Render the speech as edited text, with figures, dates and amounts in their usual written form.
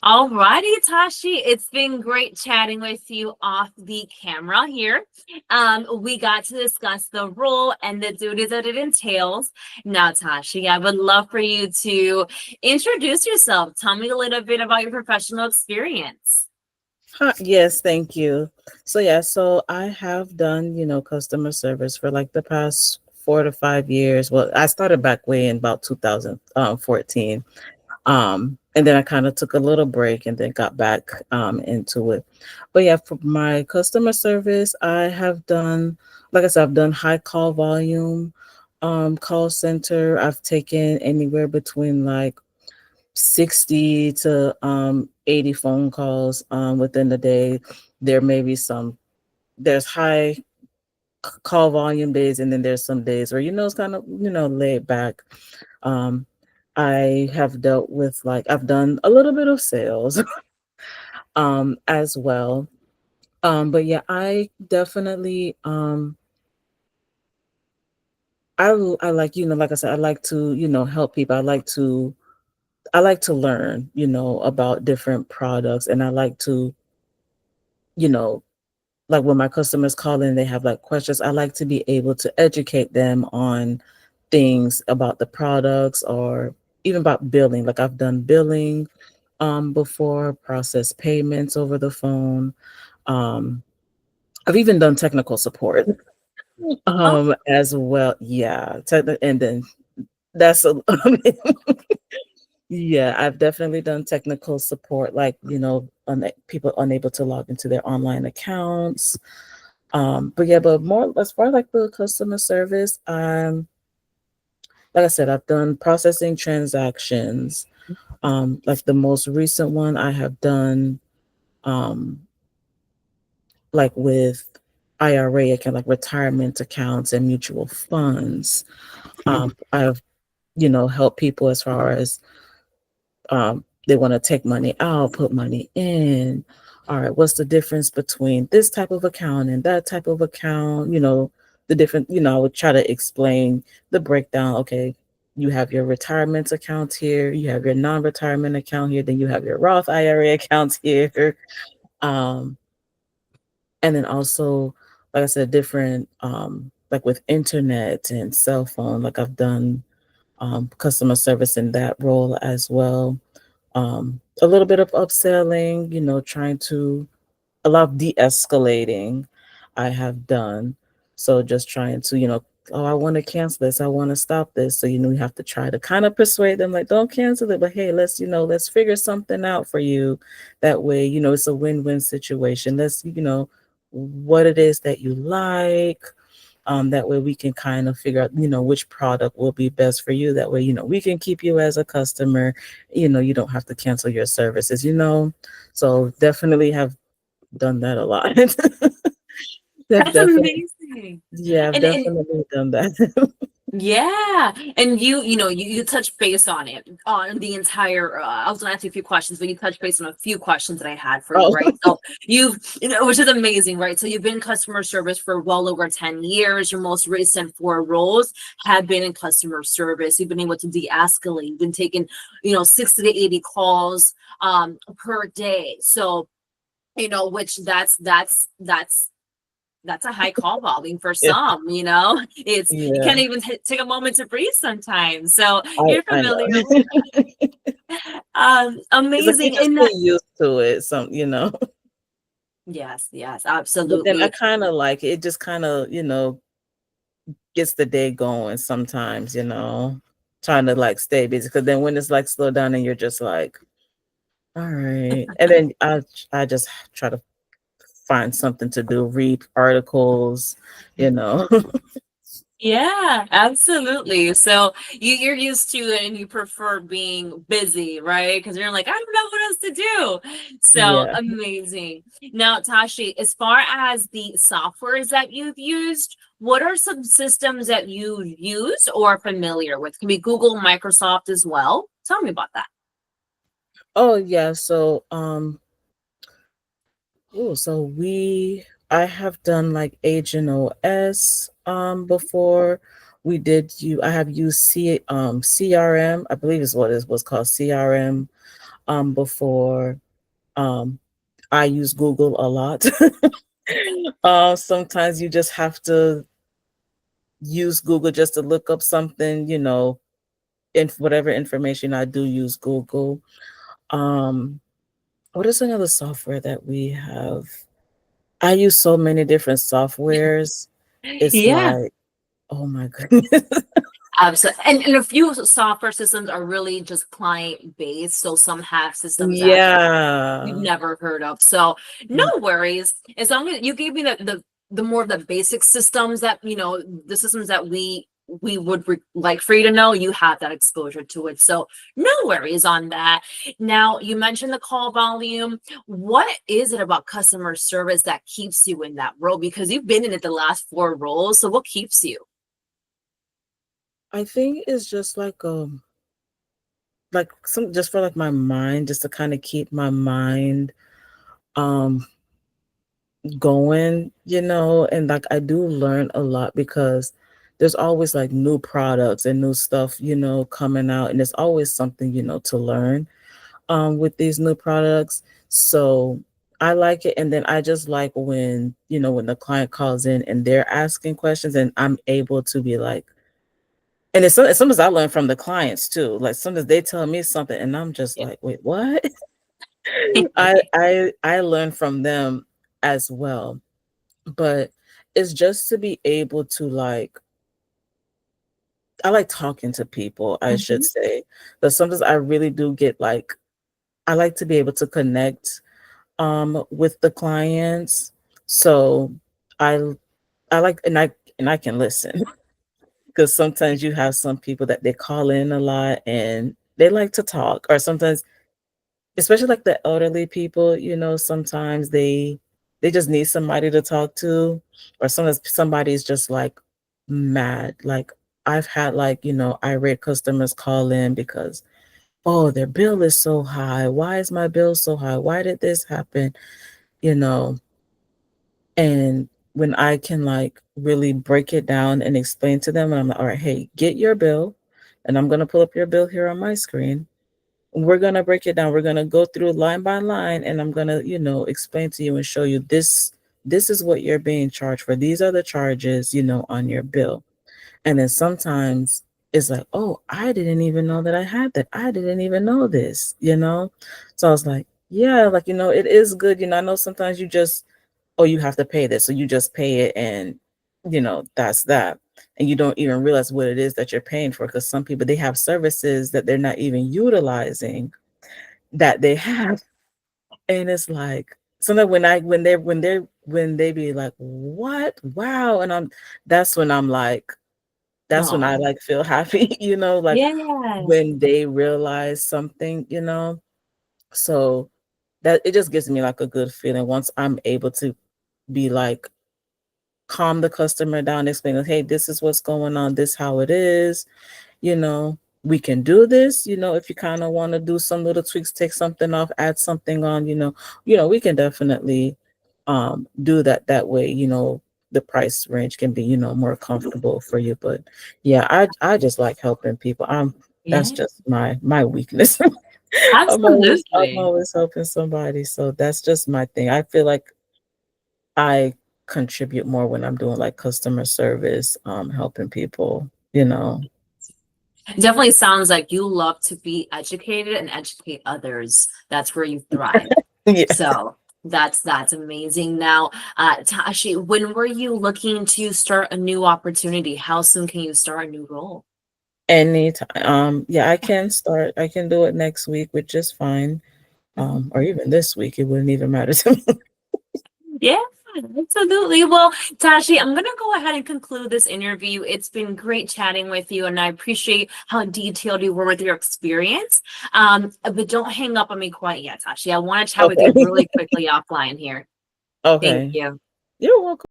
Alrighty, Tashi. It's been great chatting with you off the camera here. We got to discuss the role and the duties that it entails. Now, Tashi, I would love for you to introduce yourself. Tell me a little bit about your professional experience. Huh, yes, thank you. So I have done, customer service for like the past 4 to 5 years. Well, I started back way in about 2014. And then I kind of took a little break and then got back into it. But yeah, for my customer service, I have done, like I said, I've done high call volume call center. I've taken anywhere between like 60 to 80 phone calls within the day. There may be there's high call volume days, and then there's some days where, it's kind of, laid back. Um, I have dealt with, like, I've done a little bit of sales as well. But yeah, I definitely, I like, like I said, I like to, help people. I like to learn, about different products, and I like to, you know, like when my customers call in, they have like questions. I like to be able to educate them on things about the products or even about billing. Like I've done billing before, process payments over the phone. Um, I've even done technical support Oh, as well. Yeah, and then that's a yeah, I've definitely done technical support, like, people unable to log into their online accounts. But yeah, but more as far like the customer service, like I said, I've done processing transactions. Like the most recent one I have done, um, like with IRA account, like retirement accounts and mutual funds. I've, helped people as far as they want to take money out, put money in. All right, what's the difference between this type of account and that type of account? The different, I would try to explain the breakdown. Okay, you have your retirement accounts here, you have your non-retirement account here, then you have your Roth IRA accounts here. Um, and then also, like I said, different, like with internet and cell phone, like I've done customer service in that role as well. A little bit of upselling, trying to a lot of de-escalating I have done. So just trying to, oh, I want to cancel this, I want to stop this. So, we have to try to kind of persuade them, like, don't cancel it, but hey, let's figure something out for you. That way, it's a win-win situation. Let's, what it is that you like. That way we can kind of figure out, which product will be best for you. That way, we can keep you as a customer. You don't have to cancel your services. So definitely have done that a lot. I've that's definitely, amazing. yeah, I've And definitely done that. yeah, and you touch base on it on the entire. I was gonna ask you a few questions, but you touched base on a few questions that I had for you, Oh, right? So which is amazing, right? So you've been in customer service for well over 10 years. Your most recent four roles have been in customer service. You've been able to de-escalate. You've been taking, 60 to 80 calls per day. So which that's a high call volume for yeah, some. It's you yeah, can't even take a moment to breathe sometimes, so I you're I know. familiar with It's like you amazing. just And get used to it, some. yes, But then I absolutely. kind of like it. It just kind of, gets the day going sometimes, trying to like stay busy. Because then when it's like slow down and you're just like, all right. And then I just try to find something to do, read articles, you know. Yeah, absolutely. So you're used to it and you prefer being busy, right? Because you're like, I don't know what else to do. So Yeah. amazing. Now, Tashi, as far as the softwares that you've used, what are some systems that you use or are familiar with? Can be Google, Microsoft as well. Tell me about that. Oh yeah. So I have done like Agent OS before. I have used CRM, I believe is what it was called, CRM. before. Um, I use Google a lot. Sometimes you just have to use Google just to look up something, in whatever information. I do use Google. Um, what is another software that we have? I use so many different softwares. It's Yeah. like, oh my goodness. Absolutely. And a few software systems are really just client based. So some have systems that we've Yeah. never heard of. So no worries. As long as you gave me the more of the basic systems that, the systems that we would like for you to know, you have that exposure to it. So no worries on that. Now, you mentioned the call volume. What is it about customer service that keeps you in that role? Because you've been in it the last four roles. So what keeps you? I think it's just like some just for like my mind, just to kind of keep my mind um going, and like I do learn a lot because there's always like new products and new stuff, coming out, and there's always something, to learn with these new products. So I like it. And then I just like when, when the client calls in and they're asking questions and I'm able to be like, and it's sometimes I learn from the clients too. Like sometimes they tell me something and I'm just like, wait, what? I learn from them as well. But it's just to be able to like, I like talking to people, I should Mhm. say. But sometimes I really do get like, I like to be able to connect with the clients. So I I like, and I can listen because sometimes you have some people that they call in a lot and they like to talk, or sometimes, especially like the elderly people, sometimes they just need somebody to talk to, or sometimes somebody's just like mad. Like I've had like, irate customers call in because, oh, their bill is so high. Why is my bill so high? Why did this happen? You know, and when I can like really break it down and explain to them, and I'm like, all right, hey, get your bill, and I'm gonna pull up your bill here on my screen. We're gonna break it down. We're gonna go through line by line, and I'm gonna, explain to you and show you this. This is what you're being charged for. These are the charges, on your bill. And then sometimes it's like, oh, I didn't even know that I had that. I didn't even know this. So I was like, yeah, like, it is good. I know sometimes you just, oh, you have to pay this. So you just pay it and, that's that. And you don't even realize what it is that you're paying for, because some people, they have services that they're not even utilizing that they have. And it's like, sometimes when they be like, what? Wow. And that's when I'm like, that's when I No. like feel happy, like Yeah. when they realize something, so that it just gives me like a good feeling once I'm able to be like, calm the customer down, explain like, hey, this is what's going on, this how it is, you know, we can do this, if you kind of want to do some little tweaks, take something off, add something on, we can definitely do that way, the price range can be, more comfortable for you. But yeah, I just like helping people. That's Yeah. just my weakness. I'm Absolutely. always helping somebody. So that's just my thing. I feel like I contribute more when I'm doing like customer service, helping people. Definitely sounds like you love to be educated and educate others. That's where you thrive. Yeah. So that's amazing. Now, Tashi, when were you looking to start a new opportunity? How soon can you start a new role? Anytime. Yeah, I can do it next week, which is fine. Mhm. Or even this week, it wouldn't even matter to me. Yeah, absolutely. Well, Tashi, I'm going to go ahead and conclude this interview. It's been great chatting with you, and I appreciate how detailed you were with your experience. But don't hang up on me quite yet, Tashi. I want to chat with you Okay. really quickly offline here. Thank Okay. you. You're welcome.